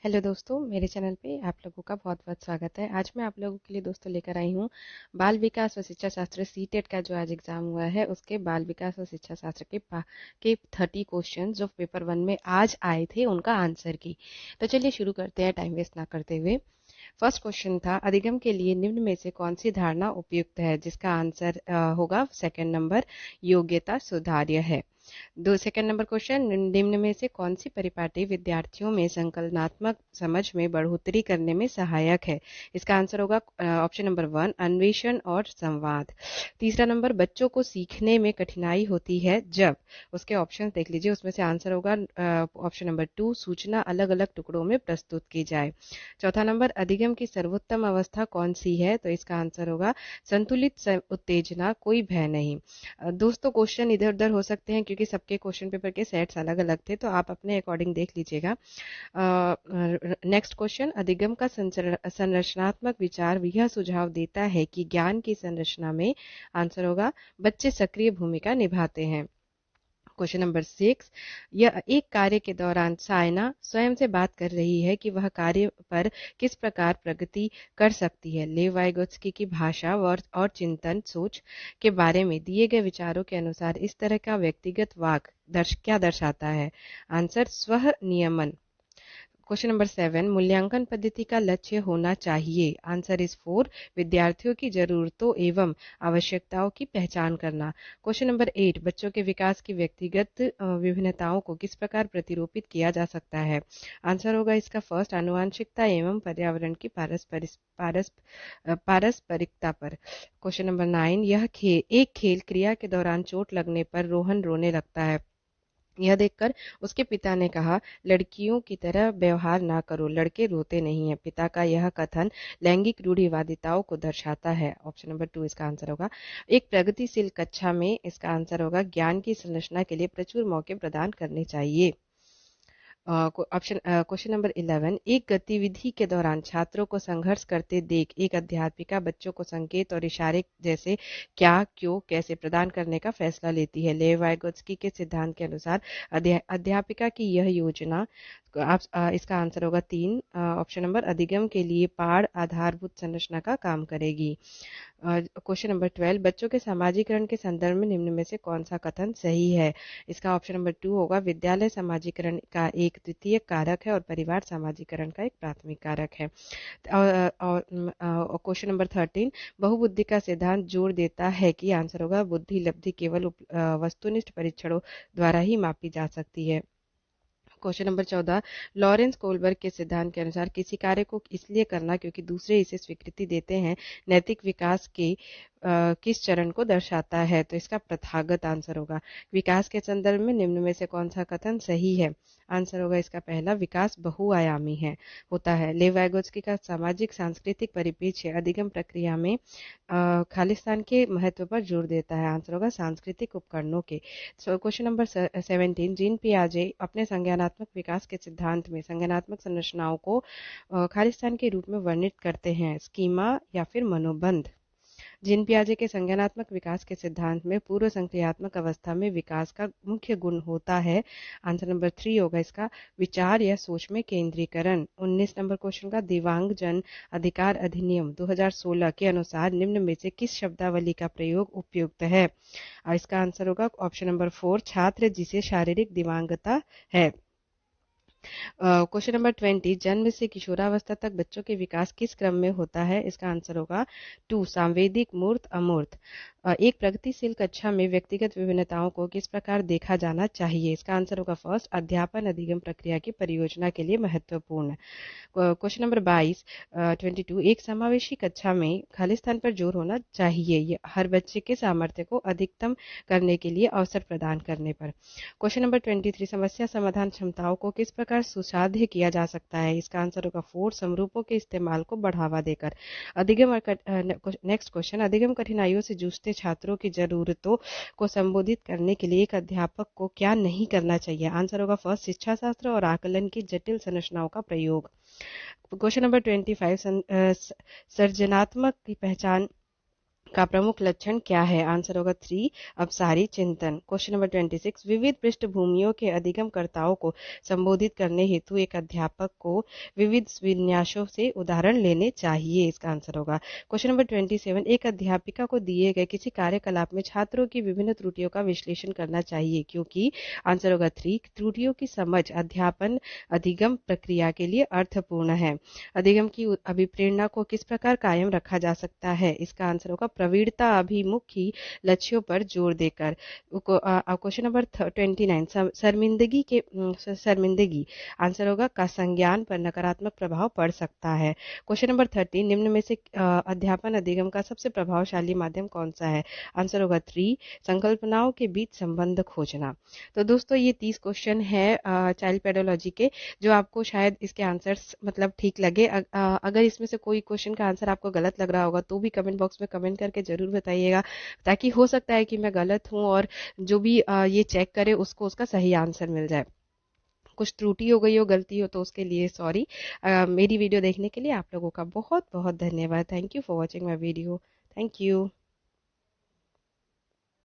Hello दोस्तों, मेरे channel पे आप लोगों का बहुत बहुत स्वागत है। आज मैं आप लोगों के लिए दोस्तों लेकर आई हूँ बाल विकास व शिक्षा शास्त्र सीटेट का जो आज एग्जाम हुआ है उसके बाल विकास और शिक्षा शास्त्र के 30 क्वेश्चन जो पेपर 1 में आज आए थे उनका आंसर की। तो चलिए शुरू करते हैं टाइम वेस्ट ना करते हुए। फर्स्ट क्वेश्चन था, अधिगम के लिए निम्न में से कौन सी धारणा उपयुक्त है, जिसका आंसर होगा सेकंड नंबर, योग्यता सुधार्य है। दो सेकंड नंबर क्वेश्चन, निम्न में से कौन सी परिपाटी विद्यार्थियों में संकलनात्मक समझ में बढ़ोतरी करने में सहायक है। इसका आंसर होगा ऑप्शन नंबर 1, अन्वेषण और संवाद। तीसरा नंबर, बच्चों को सीखने में कठिनाई होती है जब, उसके ऑप्शन देख लीजिए, उसमें से आंसर होगा ऑप्शन नंबर 2, सूचना अलग अलग टुकड़ों में प्रस्तुत की जाए। चौथा नंबर, अधिगम की सर्वोत्तम अवस्था कौन सी है, तो इसका आंसर होगा संतुलित उत्तेजना, कोई भय नहीं। दोस्तों क्वेश्चन इधर उधर हो सकते हैं क्योंकि सबके क्वेश्चन पेपर के सेट्स अलग अलग थे, तो आप अपने अकॉर्डिंग देख लीजिएगा। नेक्स्ट क्वेश्चन, अधिगम का संरचनात्मक विचार यह सुझाव देता है कि ज्ञान की संरचना में, आंसर होगा, बच्चे सक्रिय भूमिका निभाते हैं। क्वेश्चन नंबर 6, यह एक कार्य के दौरान सायना स्वयं से बात कर रही है कि वह कार्य पर किस प्रकार प्रगति कर सकती है। लेव वाइगोत्स्की की भाषा और चिंतन सोच के बारे में दिए गए विचारों के अनुसार इस तरह का व्यक्तिगत वाक क्या दर्शाता है। आंसर स्व नियमन। क्वेश्चन नंबर 7, मूल्यांकन पद्धति का लक्ष्य होना चाहिए। आंसर इज 4, विद्यार्थियों की जरूरतों एवं आवश्यकताओं की पहचान करना। क्वेश्चन नंबर 8, बच्चों के विकास की व्यक्तिगत विभिन्नताओं को किस प्रकार प्रतिरूपित किया जा सकता है। आंसर होगा इसका फर्स्ट, आनुवंशिकता एवं पर्यावरण की पारस्परिकता पर। क्वेश्चन नंबर 9, एक खेल क्रिया के दौरान चोट लगने पर रोहन रोने लगता है। यह देखकर उसके पिता ने कहा, लड़कियों की तरह व्यवहार ना करो, लड़के रोते नहीं हैं। पिता का यह कथन लैंगिक रूढ़िवादिताओं को दर्शाता है। ऑप्शन नंबर 2 इसका आंसर होगा। एक प्रगतिशील कक्षा में, इसका आंसर होगा, ज्ञान की संरचना के लिए प्रचुर मौके प्रदान करने चाहिए। ऑप्शन क्वेश्चन नंबर 11, एक गतिविधि के दौरान छात्रों को संघर्ष करते देख एक अध्यापिका बच्चों को संकेत और इशारे जैसे क्या, क्यों, कैसे प्रदान करने का फैसला लेती है। लेव वाइगोत्स्की के सिद्धांत के अनुसार अध्यापिका की यह योजना, इसका आंसर होगा 3, ऑप्शन नंबर, अधिगम के लिए पाढ़ आधारभूत संरचना का काम करेगी। क्वेश्चन नंबर 12, बच्चों के सामाजिकरण के संदर्भ में निम्न में से कौन सा कथन सही है। इसका ऑप्शन नंबर 2 होगा, विद्यालय सामाजिकरण का एक द्वितीय कारक है और परिवार सामाजिकरण का एक प्राथमिक कारक है। और क्वेश्चन नंबर 13, बहुबुद्धि का सिद्धांत जोर देता है कि, आंसर होगा, बुद्धि लब्धि केवल वस्तुनिष्ठ परीक्षणों द्वारा ही मापी जा सकती है। क्वेश्चन नंबर 14, लॉरेंस कोलबर्ग के सिद्धांत के अनुसार किसी कार्य को इसलिए करना क्योंकि दूसरे इसे स्वीकृति देते हैं नैतिक विकास के किस चरण को दर्शाता है। तो इसका प्रथागत आंसर होगा। विकास के संदर्भ में निम्न में से कौन सा कथन सही है। आंसर होगा इसका पहला, विकास बहुआयामी है होता है। लेव वाइगोत्स्की का सामाजिक सांस्कृतिक परिप्रेक्ष्य अधिगम प्रक्रिया में खालिस्तान के महत्व पर जोर देता है। आंसर होगा सांस्कृतिक उपकरणों के। क्वेश्चन नंबर 17, जीन पियाजे अपने संज्ञानात्मक विकास के सिद्धांत में संज्ञानात्मक संरचनाओं को खालिस्तान के रूप में वर्णित करते हैं, स्कीमा या फिर मनोबंध। जीन पियाजे के संज्ञानात्मक विकास के सिद्धांत में पूर्व संक्रियात्मक अवस्था में विकास का मुख्य गुण होता है। आंसर नंबर 3 होगा इसका, विचार या सोच में केंद्रीकरण। 19 नंबर क्वेश्चन का, दिव्यांगजन अधिकार अधिनियम 2016 के अनुसार निम्न में से किस शब्दावली का प्रयोग उपयुक्त है। इसका आंसर होगा ऑप्शन नंबर 4, छात्र जिसे शारीरिक दिव्यांगता है। क्वेश्चन नंबर 20, जन्म से किशोरावस्था तक बच्चों के विकास किस क्रम में होता है। इसका आंसर होगा 2, सांवेदिक, मूर्त, अमूर्त। एक प्रगतिशील कक्षा में व्यक्तिगत विभिन्नताओं को किस प्रकार देखा जाना चाहिए। इसका आंसर होगा फर्स्ट, अध्यापन अधिगम प्रक्रिया की परियोजना के लिए महत्वपूर्ण। क्वेश्चन नंबर 22, एक समावेशी कक्षा में खालिस्तान पर जोर होना चाहिए, ये हर बच्चे के सामर्थ्य को अधिकतम करने के लिए अवसर प्रदान करने पर। क्वेश्चन नंबर 23, समस्या समाधान क्षमताओं को किस प्रकार सुसाध्य किया जा सकता है। इसका आंसर होगा 4, समरूपों के इस्तेमाल को बढ़ावा देकर। अधिगम नेक्स्ट क्वेश्चन, अधिगम कठिनाइयों से जूझते छात्रों की जरूरतों को संबोधित करने के लिए एक अध्यापक को क्या नहीं करना चाहिए। आंसर होगा फर्स्ट, शिक्षा शास्त्र और आकलन की जटिल संरचनाओं का प्रयोग। क्वेश्चन नंबर 25, सृजनात्मक की पहचान का प्रमुख लक्षण क्या है? आंसर होगा 3 अपसारी चिंतन। क्वेश्चन नंबर 26 विविध पृष्ठभूमियों के अधिगमकर्ताओं को संबोधित करने हेतु एक अध्यापक को विविध विन्यासों से उदाहरण लेने चाहिए। इसका आंसर होगा क्वेश्चन नंबर 27 एक अध्यापिका को दिए गए किसी कार्यकलाप में छात्रों की विभिन्न त्रुटियों का विश्लेषण करना चाहिए क्योंकि आंसर होगा 3 त्रुटियों की समझ अध्यापन अधिगम प्रक्रिया के लिए अर्थपूर्ण है। अधिगम की अभिप्रेरणा को किस प्रकार कायम रखा जा सकता है? इसका आंसर होगा प्रवीणता अभिमुखी लक्ष्यों पर जोर देकर। क्वेश्चन नंबर 29 शर्मिंदगी के शर्मिंदगी आंसर होगा का संज्ञान पर नकारात्मक प्रभाव पड़ सकता है। क्वेश्चन नंबर 30 निम्न में से अध्यापन अधिगम का सबसे प्रभावशाली माध्यम कौन सा है? आंसर होगा 3 संकल्पनाओं के बीच संबंध खोजना। तो दोस्तों ये 30 क्वेश्चन है चाइल्ड पेडोलॉजी के, जो आपको शायद इसके आंसर्स मतलब ठीक लगे। अगर इसमें से कोई क्वेश्चन का आंसर आपको गलत लग रहा होगा तो भी कमेंट बॉक्स में कमेंट करके ज़रूर बताइएगा, ताकि हो सकता है कि मैं गलत हूँ और जो भी ये चेक करे उसको उसका सही आंसर मिल जाए। कुछ त्रुटि हो गई हो, गलती हो तो उसके लिए सॉरी। मेरी वीडियो देखने के लिए आप लोगों का बहुत बहुत धन्यवाद। Thank you for watching my video. Thank you.